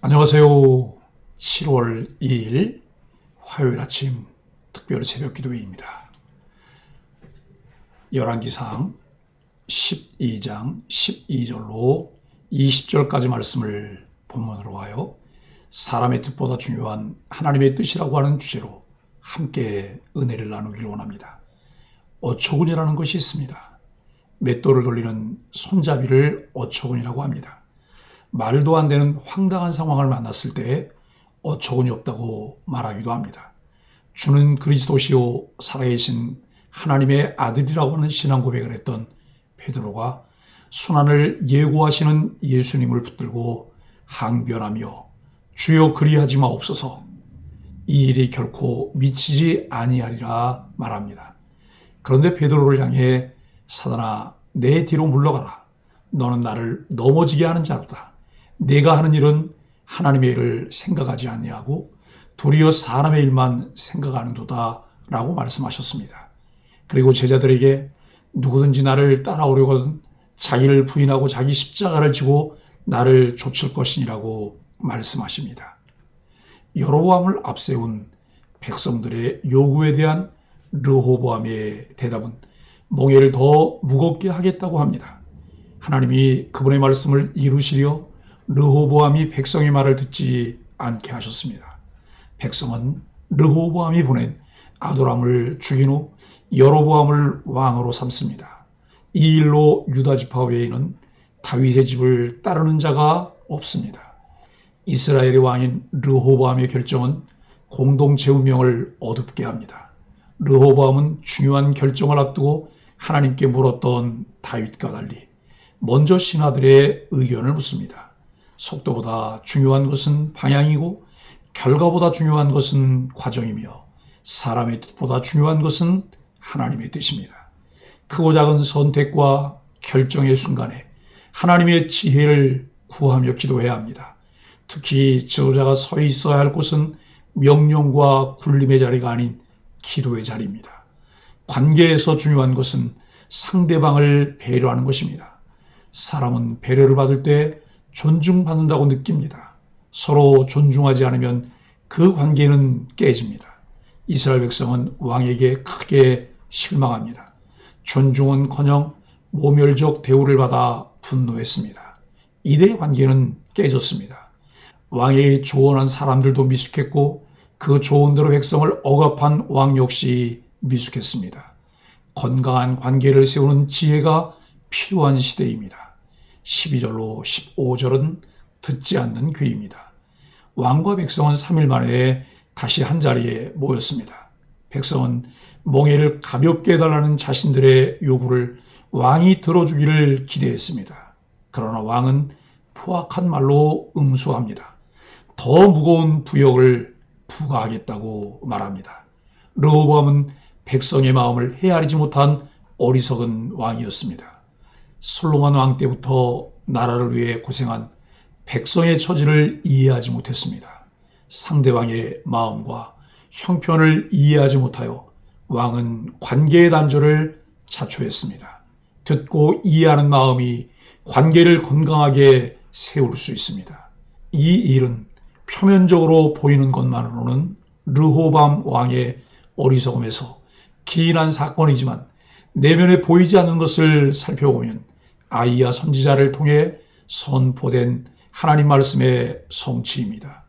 안녕하세요. 7월 2일 화요일 아침 특별 새벽 기도회입니다. 열왕기상 12장 12절로 20절까지 말씀을 본문으로 하여 사람의 뜻보다 중요한 하나님의 뜻이라고 하는 주제로 함께 은혜를 나누길 원합니다. 어처구니라는 것이 있습니다. 맷돌을 돌리는 손잡이를 어처구니라고 합니다. 말도 안 되는 황당한 상황을 만났을 때 어처구니 없다고 말하기도 합니다. 주는 그리스도시요 살아계신 하나님의 아들이라고 하는 신앙 고백을 했던 베드로가 순환을 예고하시는 예수님을 붙들고 항변하며 주여 그리하지 마옵소서, 이 일이 결코 미치지 아니하리라 말합니다. 그런데 베드로를 향해 사단아 내 뒤로 물러가라, 너는 나를 넘어지게 하는 자로다. 내가 하는 일은 하나님의 일을 생각하지 아니하고 도리어 사람의 일만 생각하는도다 라고 말씀하셨습니다. 그리고 제자들에게 누구든지 나를 따라오려거든 자기를 부인하고 자기 십자가를 지고 나를 좇을 것이니라고 말씀하십니다. 여로보암을 앞세운 백성들의 요구에 대한 르호보암의 대답은 몽해를 더 무겁게 하겠다고 합니다. 하나님이 그분의 말씀을 이루시려 르호보암이 백성의 말을 듣지 않게 하셨습니다. 백성은 르호보암이 보낸 아도람을 죽인 후 여로보암을 왕으로 삼습니다. 이 일로 유다 지파 외에는 다윗의 집을 따르는 자가 없습니다. 이스라엘의 왕인 르호보암의 결정은 공동체 운명을 어둡게 합니다. 르호보암은 중요한 결정을 앞두고 하나님께 물었던 다윗과 달리 먼저 신하들의 의견을 묻습니다. 속도보다 중요한 것은 방향이고 결과보다 중요한 것은 과정이며 사람의 뜻보다 중요한 것은 하나님의 뜻입니다. 크고 작은 선택과 결정의 순간에 하나님의 지혜를 구하며 기도해야 합니다. 특히 지도자가 서 있어야 할 곳은 명령과 굴림의 자리가 아닌 기도의 자리입니다. 관계에서 중요한 것은 상대방을 배려하는 것입니다. 사람은 배려를 받을 때 존중받는다고 느낍니다. 서로 존중하지 않으면 그 관계는 깨집니다. 이스라엘 백성은 왕에게 크게 실망합니다. 존중은커녕 모멸적 대우를 받아 분노했습니다. 이들의 관계는 깨졌습니다. 왕에게 조언한 사람들도 미숙했고 그 조언대로 백성을 억압한 왕 역시 미숙했습니다. 건강한 관계를 세우는 지혜가 필요한 시대입니다. 12절로 15절은 듣지 않는 귀입니다. 왕과 백성은 3일 만에 다시 한자리에 모였습니다. 백성은 몽해를 가볍게 해달라는 자신들의 요구를 왕이 들어주기를 기대했습니다. 그러나 왕은 포악한 말로 응수합니다. 더 무거운 부역을 부과하겠다고 말합니다. 르호보암은 백성의 마음을 헤아리지 못한 어리석은 왕이었습니다. 솔로몬 왕 때부터 나라를 위해 고생한 백성의 처지를 이해하지 못했습니다. 상대방의 마음과 형편을 이해하지 못하여 왕은 관계의 단절을 자초했습니다. 듣고 이해하는 마음이 관계를 건강하게 세울 수 있습니다. 이 일은 표면적으로 보이는 것만으로는 르호보암 왕의 어리석음에서 기인한 사건이지만 내면에 보이지 않는 것을 살펴보면 아이야 선지자를 통해 선포된 하나님 말씀의 성취입니다.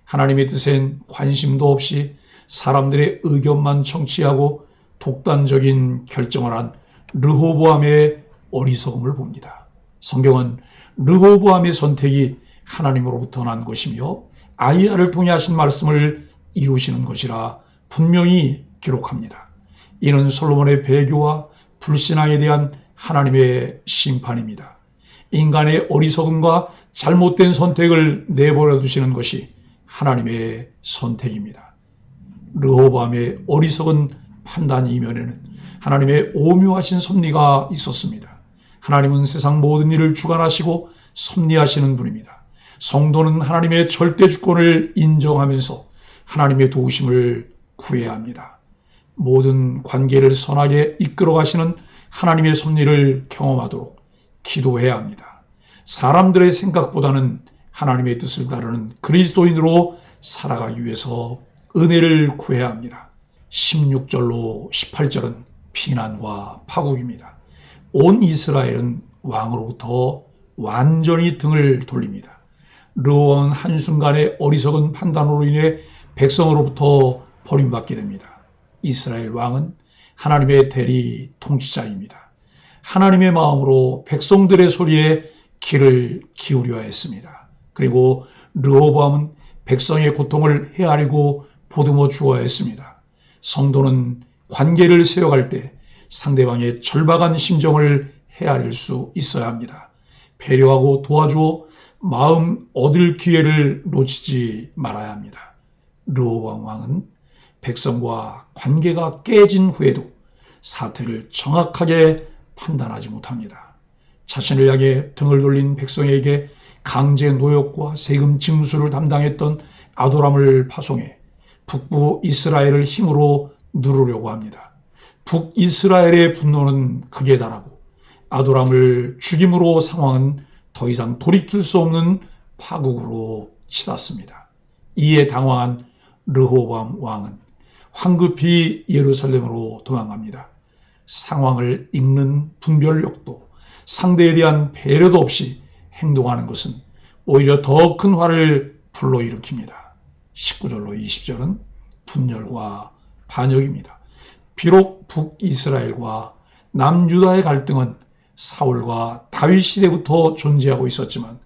하나님의 뜻엔 관심도 없이 사람들의 의견만 청취하고 독단적인 결정을 한 르호보암의 어리석음을 봅니다. 성경은 르호보암의 선택이 하나님으로부터 난 것이며 아이야를 통해 하신 말씀을 이루시는 것이라 분명히 기록합니다. 이는 솔로몬의 배교와 불신앙에 대한 하나님의 심판입니다. 인간의 어리석음과 잘못된 선택을 내버려 두시는 것이 하나님의 선택입니다. 르호보암의 어리석은 판단 이면에는 하나님의 오묘하신 섭리가 있었습니다. 하나님은 세상 모든 일을 주관하시고 섭리하시는 분입니다. 성도는 하나님의 절대 주권을 인정하면서 하나님의 도우심을 구해야 합니다. 모든 관계를 선하게 이끌어 가시는 하나님의 섭리를 경험하도록 기도해야 합니다. 사람들의 생각보다는 하나님의 뜻을 따르는 그리스도인으로 살아가기 위해서 은혜를 구해야 합니다. 16절로 18절은 비난과 파국입니다. 온 이스라엘은 왕으로부터 완전히 등을 돌립니다. 르호보암은 한순간의 어리석은 판단으로 인해 백성으로부터 버림받게 됩니다. 이스라엘 왕은 하나님의 대리 통치자입니다. 하나님의 마음으로 백성들의 소리에 귀를 기울여야 했습니다. 그리고 르호보암은 백성의 고통을 헤아리고 보듬어 주어야 했습니다. 성도는 관계를 세워갈 때 상대방의 절박한 심정을 헤아릴 수 있어야 합니다. 배려하고 도와주어 마음 얻을 기회를 놓치지 말아야 합니다. 르호보암 왕은 백성과 관계가 깨진 후에도 사태를 정확하게 판단하지 못합니다. 자신을 향해 등을 돌린 백성에게 강제 노역과 세금 징수를 담당했던 아도람을 파송해 북부 이스라엘을 힘으로 누르려고 합니다. 북이스라엘의 분노는 극에 달하고 아도람을 죽임으로 상황은 더 이상 돌이킬 수 없는 파국으로 치닫습니다. 이에 당황한 르호보암 왕은 황급히 예루살렘으로 도망갑니다. 상황을 읽는 분별력도 상대에 대한 배려도 없이 행동하는 것은 오히려 더 큰 화를 불러일으킵니다. 19절로 20절은 분열과 반역입니다. 비록 북이스라엘과 남유다의 갈등은 사울과 다윗 시대부터 존재하고 있었지만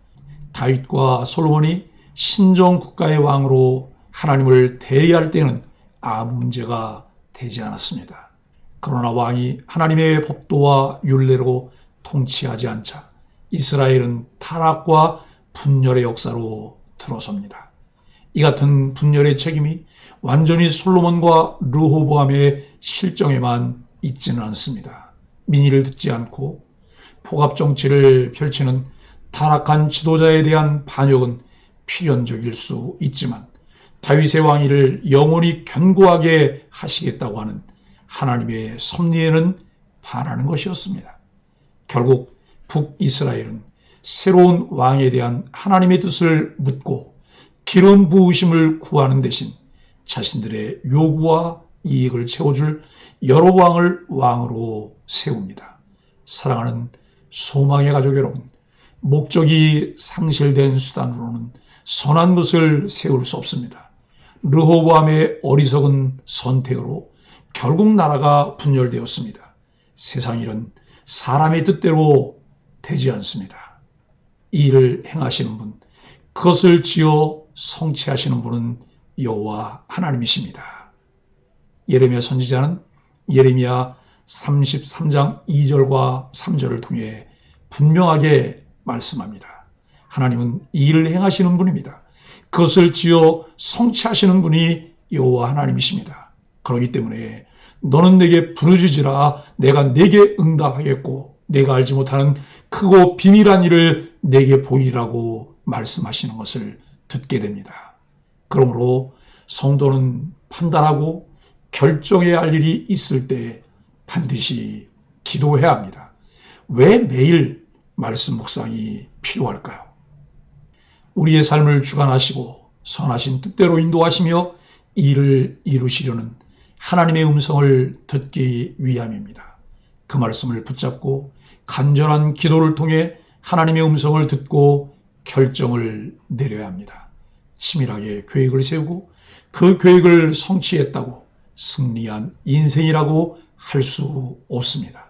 다윗과 솔로몬이 신정 국가의 왕으로 하나님을 대리할 때는 아무 문제가 되지 않았습니다. 그러나 왕이 하나님의 법도와 율례로 통치하지 않자 이스라엘은 타락과 분열의 역사로 들어섭니다. 이 같은 분열의 책임이 완전히 솔로몬과 르호보암의 실정에만 있지는 않습니다. 민의를 듣지 않고 포갑 정치를 펼치는 타락한 지도자에 대한 반역은 필연적일 수 있지만 다윗의 왕위를 영원히 견고하게 하시겠다고 하는 하나님의 섭리에는 반하는 것이었습니다. 결국 북이스라엘은 새로운 왕에 대한 하나님의 뜻을 묻고 기름 부으심을 구하는 대신 자신들의 요구와 이익을 채워줄 여로보암을 왕으로 세웁니다. 사랑하는 소망의 가족 여러분, 목적이 상실된 수단으로는 선한 것을 세울 수 없습니다. 르호보암의 어리석은 선택으로 결국 나라가 분열되었습니다. 세상 일은 사람의 뜻대로 되지 않습니다. 이 일을 행하시는 분, 그것을 지어 성취하시는 분은 여호와 하나님이십니다. 예레미야 선지자는 예레미야 33장 2절과 3절을 통해 분명하게 말씀합니다. 하나님은 이 일을 행하시는 분입니다. 그것을 지어 성취하시는 분이 여호와 하나님이십니다. 그렇기 때문에 너는 내게 부르짖으라. 내가 내게 응답하겠고 내가 알지 못하는 크고 비밀한 일을 내게 보이라고 말씀하시는 것을 듣게 됩니다. 그러므로 성도는 판단하고 결정해야 할 일이 있을 때 반드시 기도해야 합니다. 왜 매일 말씀 묵상이 필요할까요? 우리의 삶을 주관하시고 선하신 뜻대로 인도하시며 이를 이루시려는 하나님의 음성을 듣기 위함입니다. 그 말씀을 붙잡고 간절한 기도를 통해 하나님의 음성을 듣고 결정을 내려야 합니다. 치밀하게 계획을 세우고 그 계획을 성취했다고 승리한 인생이라고 할 수 없습니다.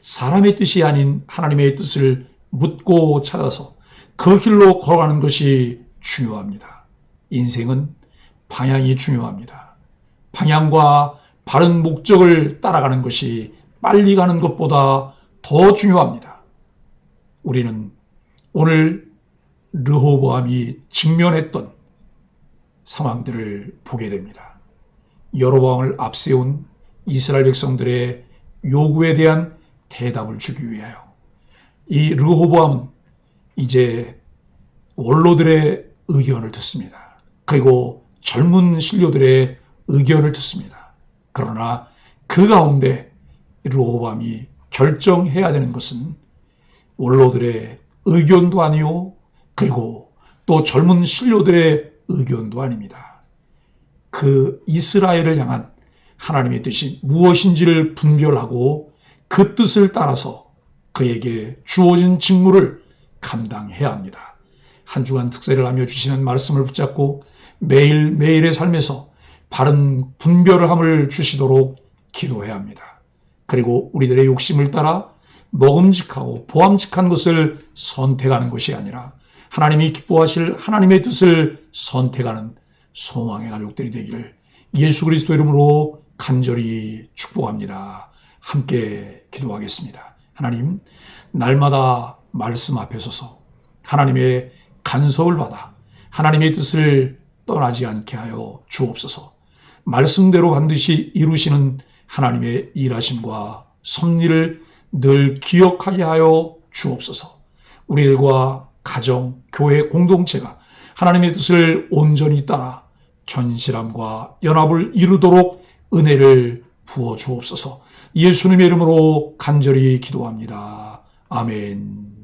사람의 뜻이 아닌 하나님의 뜻을 묻고 찾아서 그 길로 걸어가는 것이 중요합니다. 인생은 방향이 중요합니다. 방향과 바른 목적을 따라가는 것이 빨리 가는 것보다 더 중요합니다. 우리는 오늘 르호보암이 직면했던 상황들을 보게 됩니다. 여로보암을 앞세운 이스라엘 백성들의 요구에 대한 대답을 주기 위하여 이 르호보암은 이제 원로들의 의견을 듣습니다. 그리고 젊은 신료들의 의견을 듣습니다. 그러나 그 가운데 르호보암이 결정해야 되는 것은 원로들의 의견도 아니요, 그리고 또 젊은 신료들의 의견도 아닙니다. 그 이스라엘을 향한 하나님의 뜻이 무엇인지를 분별하고 그 뜻을 따라서 그에게 주어진 직무를 감당해야 합니다. 한 주간 특세를 하며 주시는 말씀을 붙잡고 매일매일의 삶에서 바른 분별함을 주시도록 기도해야 합니다. 그리고 우리들의 욕심을 따라 먹음직하고 보암직한 것을 선택하는 것이 아니라 하나님이 기뻐하실 하나님의 뜻을 선택하는 소망의 가족들이 되기를 예수 그리스도 이름으로 간절히 축복합니다. 함께 기도하겠습니다. 하나님, 날마다 말씀 앞에 서서 하나님의 간섭을 받아 하나님의 뜻을 떠나지 않게 하여 주옵소서. 말씀대로 반드시 이루시는 하나님의 일하심과 섭리를 늘 기억하게 하여 주옵소서. 우리들과 가정, 교회 공동체가 하나님의 뜻을 온전히 따라 견실함과 연합을 이루도록 은혜를 부어 주옵소서. 예수님의 이름으로 간절히 기도합니다. 아멘.